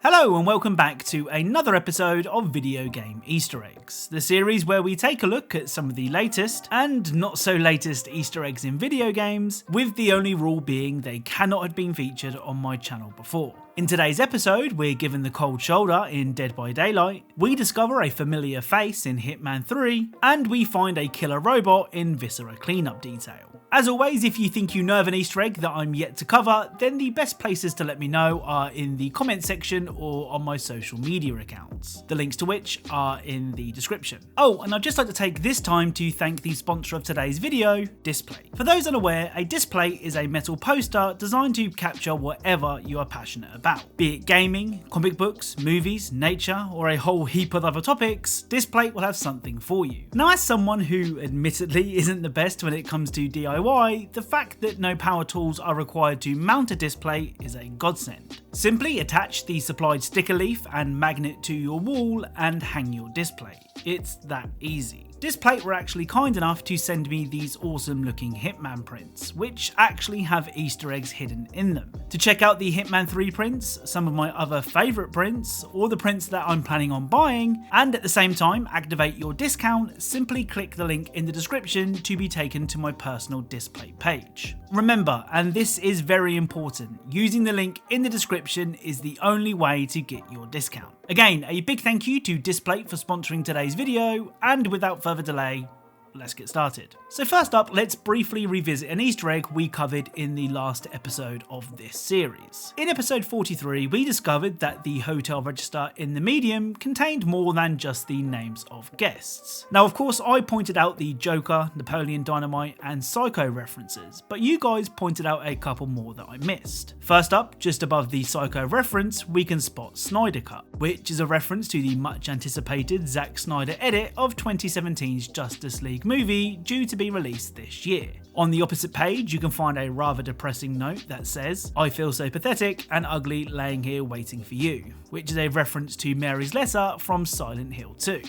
Hello and welcome back to another episode of Video Game Easter Eggs, the series where we take a look at some of the latest and not so latest Easter eggs in video games, with the only rule being they cannot have been featured on my channel before. In today's episode, we're given the cold shoulder in Dead by Daylight, we discover a familiar face in Hitman 3, and we find a killer robot in Viscera Cleanup Detail. As always, if you think you know of an Easter egg that I'm yet to cover, then the best places to let me know are in the comment section or on my social media accounts, the links to which are in the description. Oh, and I'd just like to take this time to thank the sponsor of today's video, Display. For those unaware, a display is a metal poster designed to capture whatever you are passionate about. Be it gaming, comic books, movies, nature, or a whole heap of other topics, Display will have something for you. Now, as someone who admittedly isn't the best when it comes to DIY, the fact that no power tools are required to mount a display is a godsend. Simply attach the supplied sticker leaf and magnet to your wall and hang your display. It's that easy. Display were actually kind enough to send me these awesome looking Hitman prints, which actually have Easter eggs hidden in them. To check out the Hitman 3 prints, some of my other favourite prints, or the prints that I'm planning on buying, and at the same time activate your discount, simply click the link in the description to be taken to my personal Display page. Remember, and this is very important, using the link in the description is the only way to get your discount. Again, a big thank you to Display for sponsoring today's video, and without further delay, let's get started. So first up, let's briefly revisit an Easter egg we covered in the last episode of this series. In episode 43, we discovered that the hotel register in the Medium contained more than just the names of guests. Now, of course, I pointed out the Joker, Napoleon Dynamite, and Psycho references, but you guys pointed out a couple more that I missed. First up, just above the Psycho reference, we can spot Snyder Cut, which is a reference to the much anticipated Zack Snyder edit of 2017's Justice League movie, due to be released this year. On the opposite page, you can find a rather depressing note that says, "I feel so pathetic and ugly laying here waiting for you," which is a reference to Mary's letter from Silent Hill 2.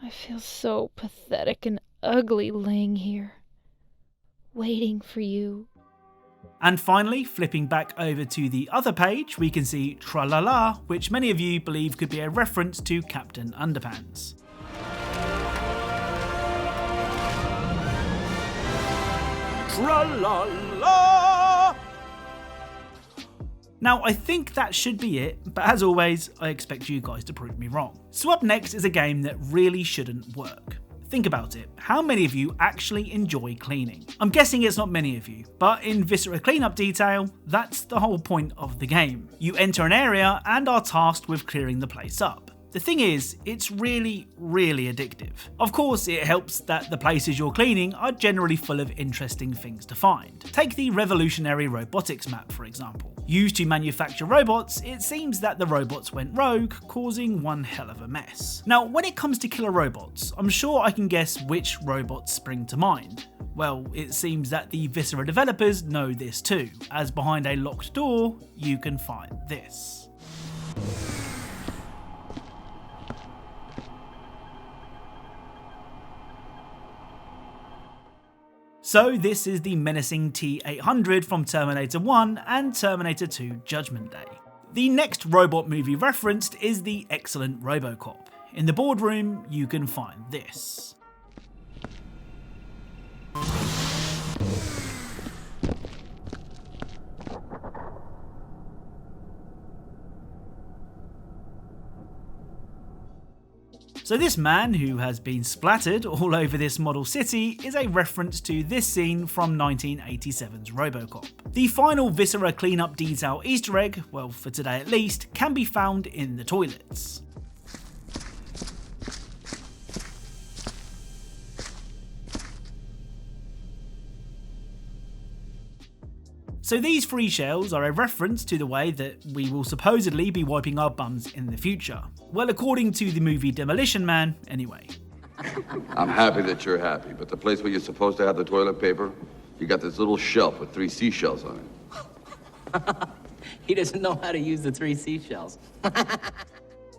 I feel so pathetic and ugly laying here, waiting for you. And finally, flipping back over to the other page, we can see Tra-la-la, which many of you believe could be a reference to Captain Underpants. Tra-la-la! Now, I think that should be it, but as always, I expect you guys to prove me wrong. So up next is a game that really shouldn't work. Think about it, how many of you actually enjoy cleaning? I'm guessing it's not many of you, but in Viscera Cleanup Detail, that's the whole point of the game. You enter an area and are tasked with clearing the place up. The thing is, it's really addictive. Of course, it helps that the places you're cleaning are generally full of interesting things to find. Take the revolutionary robotics map, for example. Used to manufacture robots, it seems that the robots went rogue, causing one hell of a mess. Now, when it comes to killer robots, I'm sure I can guess which robots spring to mind. Well, it seems that the Viscera developers know this too, as behind a locked door, you can find this. So this is the menacing T-800 from Terminator 1 and Terminator 2 Judgment Day. The next robot movie referenced is the Eggcellent Robocop. In the boardroom, you can find this. So this man, who has been splattered all over this model city, is a reference to this scene from 1987's Robocop. The final Viscera Cleanup Detail Easter egg, well for today at least, can be found in the toilets. So these 3 shells are a reference to the way that we will supposedly be wiping our bums in the future. Well, according to the movie Demolition Man, anyway. I'm happy that you're happy, but the place where you're supposed to have the toilet paper, you got this little shelf with 3 seashells on it. He doesn't know how to use the 3 seashells.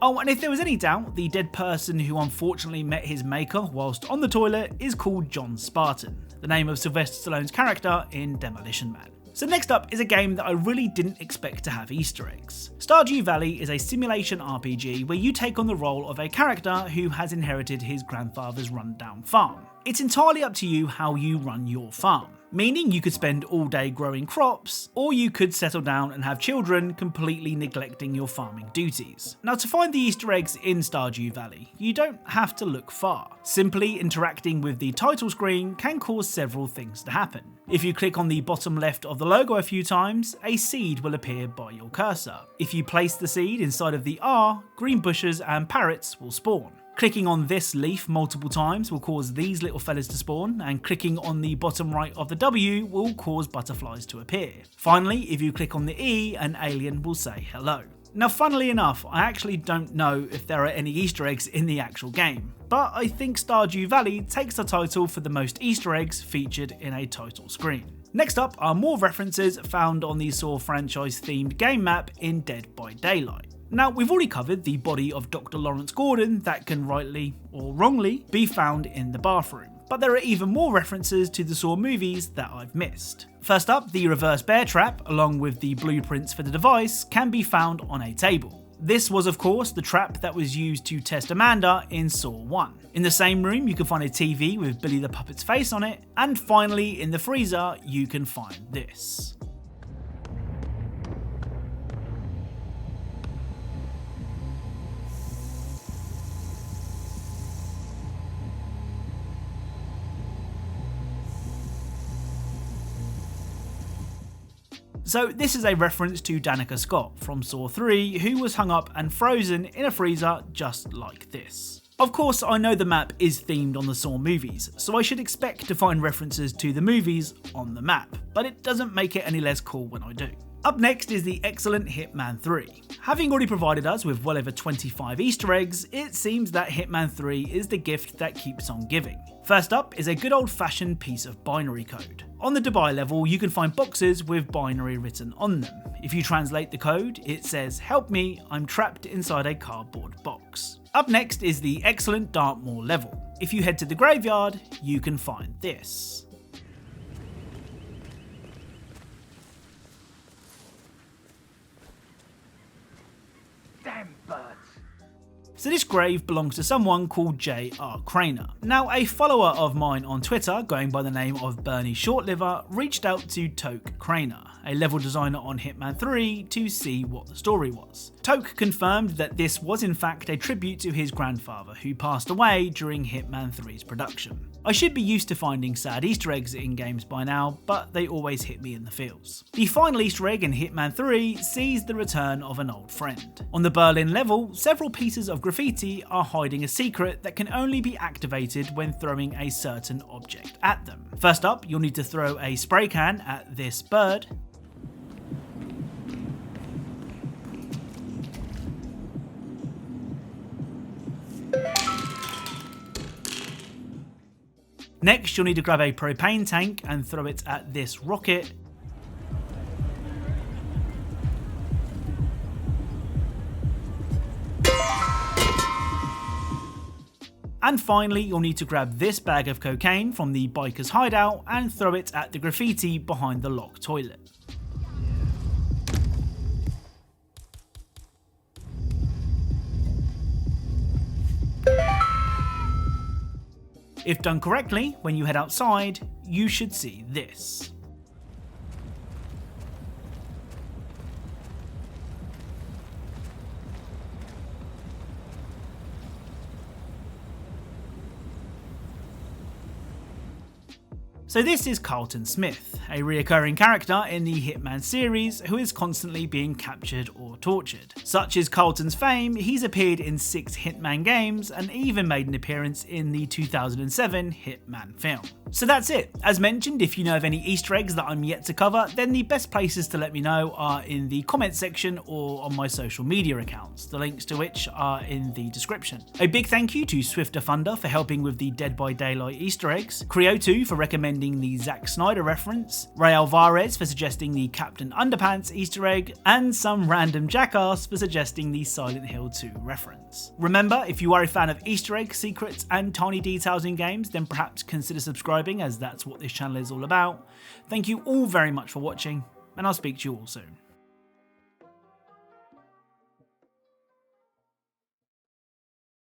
Oh, and if there was any doubt, the dead person who unfortunately met his maker whilst on the toilet is called John Spartan, the name of Sylvester Stallone's character in Demolition Man. So next up is a game that I really didn't expect to have Easter eggs. Stardew Valley is a simulation RPG where you take on the role of a character who has inherited his grandfather's rundown farm. It's entirely up to you how you run your farm, meaning you could spend all day growing crops, or you could settle down and have children, completely neglecting your farming duties. Now, to find the Easter eggs in Stardew Valley, you don't have to look far. Simply interacting with the title screen can cause several things to happen. If you click on the bottom left of the logo a few times, a seed will appear by your cursor. If you place the seed inside of the R, green bushes and parrots will spawn. Clicking on this leaf multiple times will cause these little fellas to spawn, and clicking on the bottom right of the W will cause butterflies to appear. Finally, if you click on the E, an alien will say hello. Now, funnily enough, I actually don't know if there are any Easter eggs in the actual game, but I think Stardew Valley takes the title for the most Easter eggs featured in a title screen. Next up are more references found on the Saw franchise themed game map in Dead by Daylight. Now, we've already covered the body of Dr. Lawrence Gordon that can rightly or wrongly be found in the bathroom, but there are even more references to the Saw movies that I've missed. First up, the reverse bear trap, along with the blueprints for the device, can be found on a table. This was of course the trap that was used to test Amanda in Saw 1. In the same room you can find a TV with Billy the Puppet's face on it, and finally in the freezer you can find this. So this is a reference to Danica Scott from Saw 3, who was hung up and frozen in a freezer just like this. Of course, I know the map is themed on the Saw movies, so I should expect to find references to the movies on the map, but it doesn't make it any less cool when I do. Up next is the excellent Hitman 3. Having already provided us with well over 25 Easter eggs, it seems that Hitman 3 is the gift that keeps on giving. First up is a good old-fashioned piece of binary code. On the Dubai level, you can find boxes with binary written on them. If you translate the code, it says, "Help me, I'm trapped inside a cardboard box." Up next is the excellent Dartmoor level. If you head to the graveyard, you can find this. So this grave belongs to someone called J.R. Craner. Now, a follower of mine on Twitter, going by the name of Bernie Shortliver, reached out to Toke Craner, a level designer on Hitman 3, to see what the story was. Toke confirmed that this was in fact a tribute to his grandfather, who passed away during Hitman 3's production. I should be used to finding sad Easter eggs in games by now, but they always hit me in the feels. The final Easter egg in Hitman 3 sees the return of an old friend. On the Berlin level, several pieces of graffiti are hiding a secret that can only be activated when throwing a certain object at them. First up, you'll need to throw a spray can at this bird. Next, you'll need to grab a propane tank and throw it at this rocket. And finally, you'll need to grab this bag of cocaine from the biker's hideout and throw it at the graffiti behind the locked toilet. If done correctly, when you head outside, you should see this. So this is Carlton Smith, a reoccurring character in the Hitman series who is constantly being captured or tortured. Such is Carlton's fame, he's appeared in 6 Hitman games and even made an appearance in the 2007 Hitman film. So that's it. As mentioned, if you know of any Easter eggs that I'm yet to cover, then the best places to let me know are in the comments section or on my social media accounts, the links to which are in the description. A big thank you to Swifter Funder for helping with the Dead by Daylight Easter eggs, Creo2 for recommending sending the Zack Snyder reference, Ray Alvarez for suggesting the Captain Underpants Easter egg, and some random jackass for suggesting the Silent Hill 2 reference. Remember, if you are a fan of Easter eggs, secrets, and tiny details in games, then perhaps consider subscribing, as that's what this channel is all about. Thank you all very much for watching, and I'll speak to you all soon.